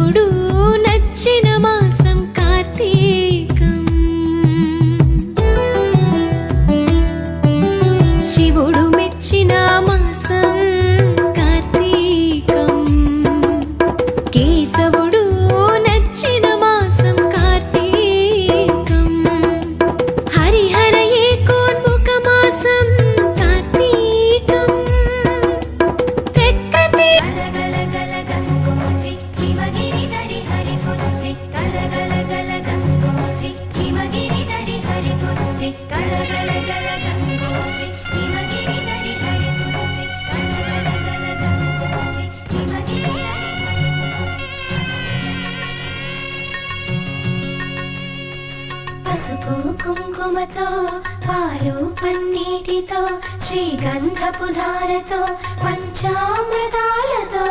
కేశవుడు నచ్చిన మాసం కార్తీకం. శివుడు మెచ్చిన మాసం కార్తీకం. కేశవుడు నచ్చిన మాసం కార్తీకం. హరిహర ఏకోన్ముఖ మాసం కార్తీకం. ప్రకృతి పసుపు కుంకుమతో పాలు పన్నీటితో శ్రీగంధపు ధారతో పంచామృతాలతో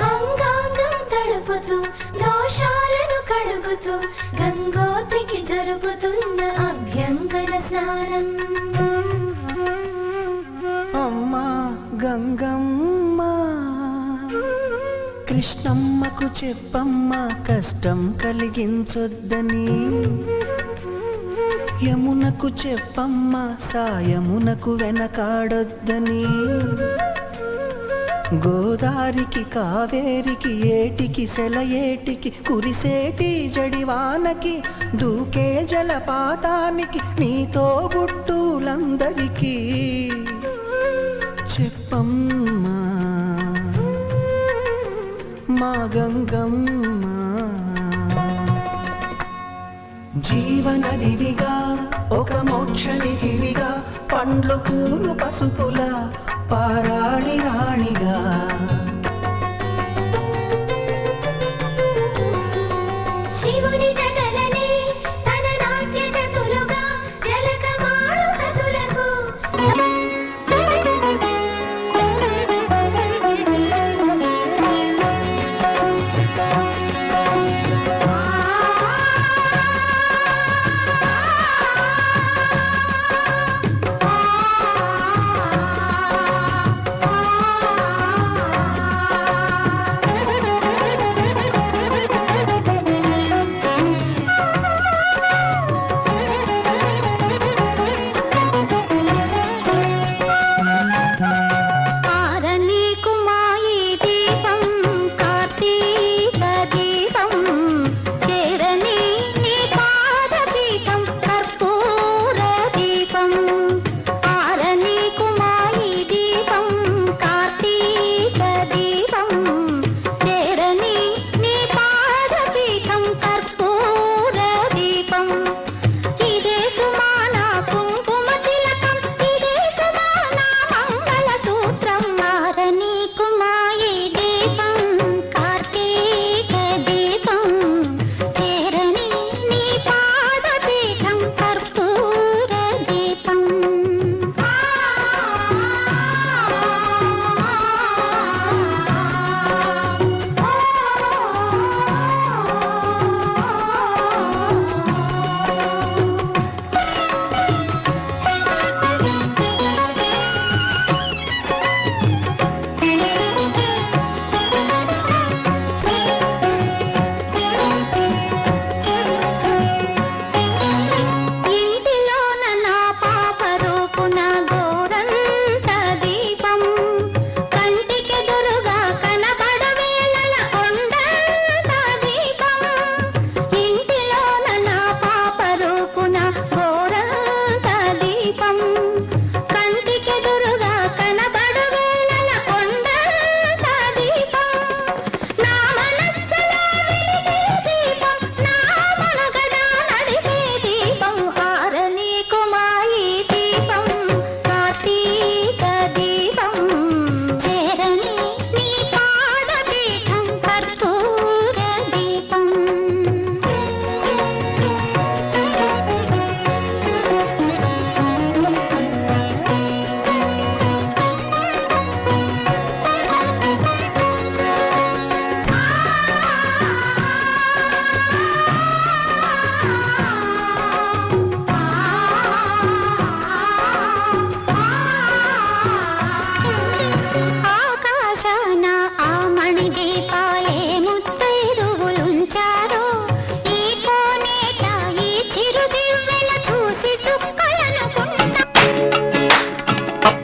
అంగాంగం తడుపుతూ దోషాలను కడుగుతూ గంగోత్రికి జరుపుతున్న అభ్యంగన స్నానం. అమ్మా గంగమ్మ కృష్ణమ్మకు చెప్పమ్మ కష్టం కలిగించొద్దని. యమునకు చెప్పమ్మ సాయమునకు వెనకాడొద్దని. గోదారికి కావేరికి ఏటికి సెలయేటికి కురిసేటి జడివానకి దూకే జలపాతానికి నీతో బుట్టులందరికీ చెప్పమ్మా మా గంగమ్మ. జీవనదివిగా ఒక మోక్షనిధివిగా పండ్లు పూలు పసుపుల పారాణి రాణిగా శివుని జటలనే తన నాట్య చతులుగా జలకమాడు సతులకు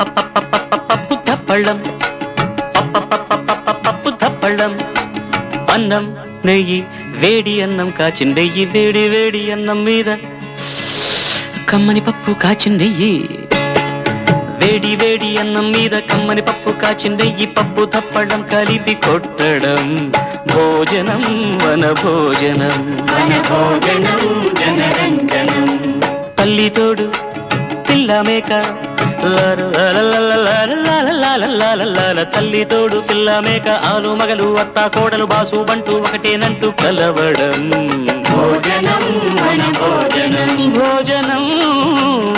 పప్పు తప్పళ్ళం పప్పు తప్పళ్ళం అన్నం నెయ్యి వేడి అన్నం కాచిన నెయ్యి వేడి వేడి అన్నం మీద కమ్మని పప్పు కాచిన నెయ్యి వేడి వేడి అన్నం మీద కమ్మని పప్పు కాచిన నెయ్యి పప్పు తప్పడం కలిపి కొట్టడం భోజనం వన భోజనం జనరంజనం తల్లి తోడు పిల్ల మేక తల్లి తోడు పిల్ల మేక ఆలు మగలు అత్త కోడలు బాసు బంటూ ఒకటేనంటూ కలవడం భోజనం వన భోజనం భోజనం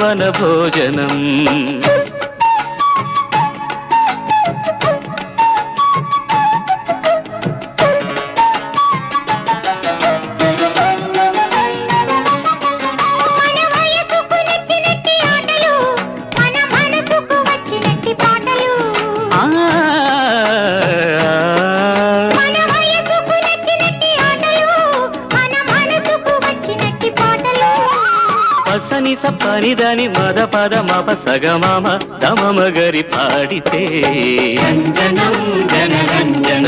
వన భోజనం సని సప్పని దాని మద పద మప సగమామ తమమ గరి పాడితే రంజనం జనరంజన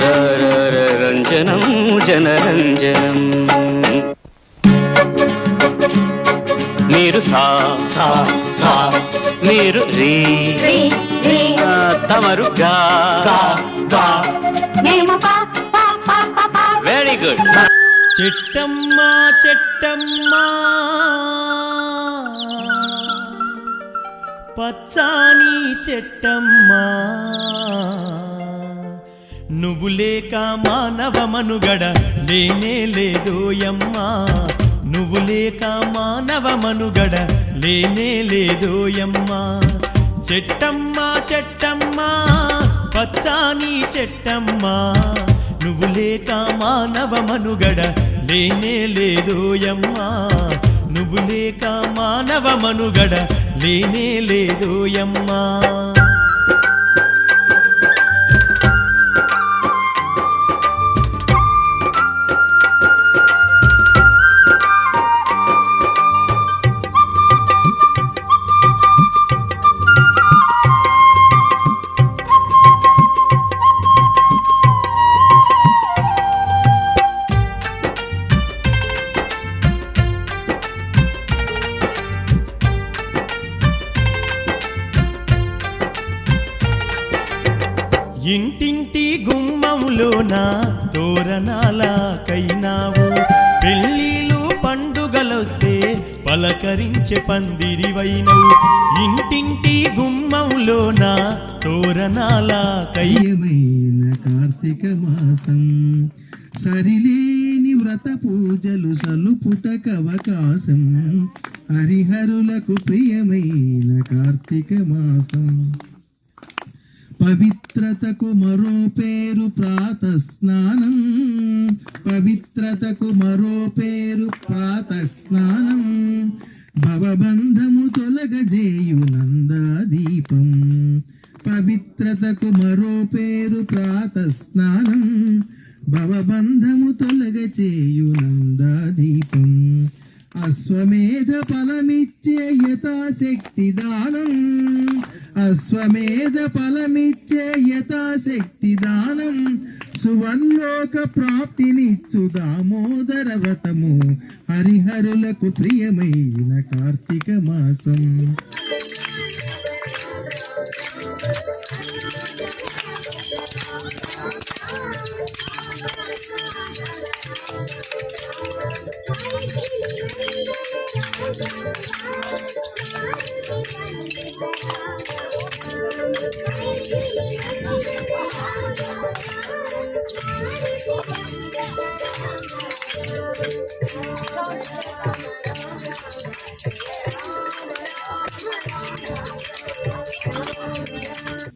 రంజనం జనరంజనం మీరు సా సా సా మీరు రీ తమరు గా గా వెరీ గుడ్ చెట్టమ్మ చెట్టమ్మ పచ్చాని చెట్టమ్మ నువ్వు లేక మానవ మనుగడ లేనే లేదోయమ్మా నువ్వు లేక మానవ మనుగడ లేనే లేదోయమ్మా చెట్టమ్మ చెట్టమ్మ పచ్చాని చెట్టమ్మ నువ్వు లేక మానవ మనుగడ లేనే లేదోయమ్మా నువ్వు లేక మానవ మనుగడ లేనే లేదోయమ్మా ఇంటింటి గుమ్మములోన తోరణాలకైనావు పెళ్ళిళ్ళు పండుగలొస్తే పలకరించే పందిరివైనవు ఇంటింటి గుమ్మములోన తోరణాలకైన కార్తీక మాసం సరిలేని వ్రత పూజలు సలుపుటకవకాశం హరిహరులకు ప్రియమైన కార్తీక మాసం పవిత్రతకు మరో పేరు ప్రాతస్నానం పవిత్రతకు మరో పేరు ప్రాతస్నానం భవబంధము తొలగజేయు నందాదీపం పవిత్రతకు మరో పేరు ప్రాతస్నానం భవబంధము తొలగచేయు నందాదీపం అశ్వమేధ ఫలమిచ్చే యథాశక్తి దానం అశ్వమేధ ఫలమిచ్చే యథాశక్తి దానం సువర్లోక ప్రాప్తినిచ్చు దామోదర వ్రతము హరిహరులకు ప్రియమైన కార్తీక మాసం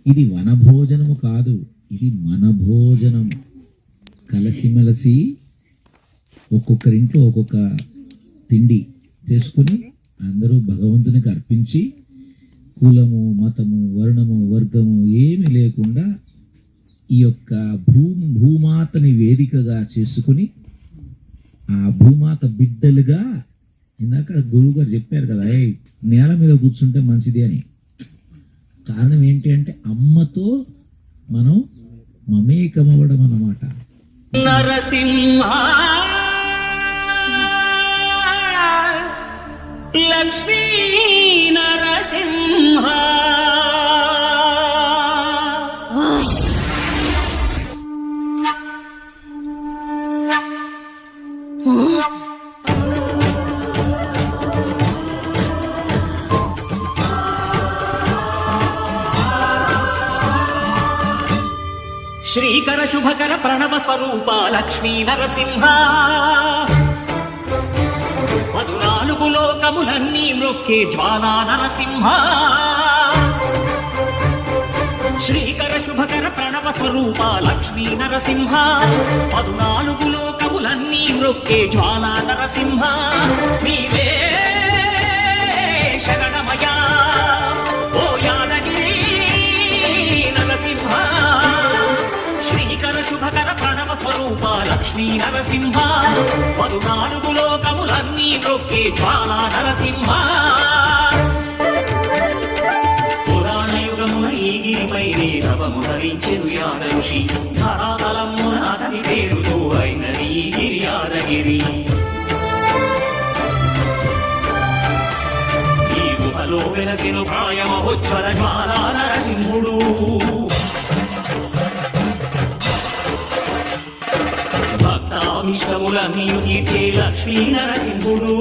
ఇది వనభోజనము కాదు, ఇది మన భోజనం. కలిసిమెలిసి ఒక్కొక్కరింట్లో ఒక్కొక్క తిండి చేసుకుని అందరూ భగవంతునికి అర్పించి కులము మతము వర్ణము వర్గము ఏమి లేకుండా ఈ యొక్క భూమాతని వేదికగా చేసుకుని ఆ భూమాత బిడ్డలుగా, ఇందాక గురువు గారు చెప్పారు కదా, నేల మీద కూర్చుంటే మంచిది అని. కారణం ఏంటి అంటే అమ్మతో మనం మమేకమవ్వడం అన్నమాట. నరసింహ లక్ష్మీ నరసింహ శ్రీకర శుభకర ప్రణవ స్వరూప లక్ష్మీ నరసింహ 14 లోకములన్నీ మ్రొక్కే జ్వాలా నరసింహ శ్రీకర శుభకర ప్రణవ స్వరూప లక్ష్మీ నరసింహ 14 లోకములన్నీ మ్రొక్కే జ్వాలా నరసింహ నీవే శరణమయా ఓ యాదగిరి నరసింహ శ్రీకర శుభకర ప్రణవ స్వరూప లక్ష్మీ నరసింహ 14 లోకములన్నీ మ్రొక్కే జ్వాలా నరసింహ పురాణయుగమున ఈ గిరిపైనే నవము ధరించెను యాద ఋషి ధరాతలమున అతని పేరుతో అయినది ఈ గిరి యాదగిరి ఈ గుహలో వెలసెను ప్రాయమహోజ్వల జ్వాలా నరసింహుడు భక్తాభిష్టములన్నీ తీర్చే లక్ష్మీ నరసింహుడు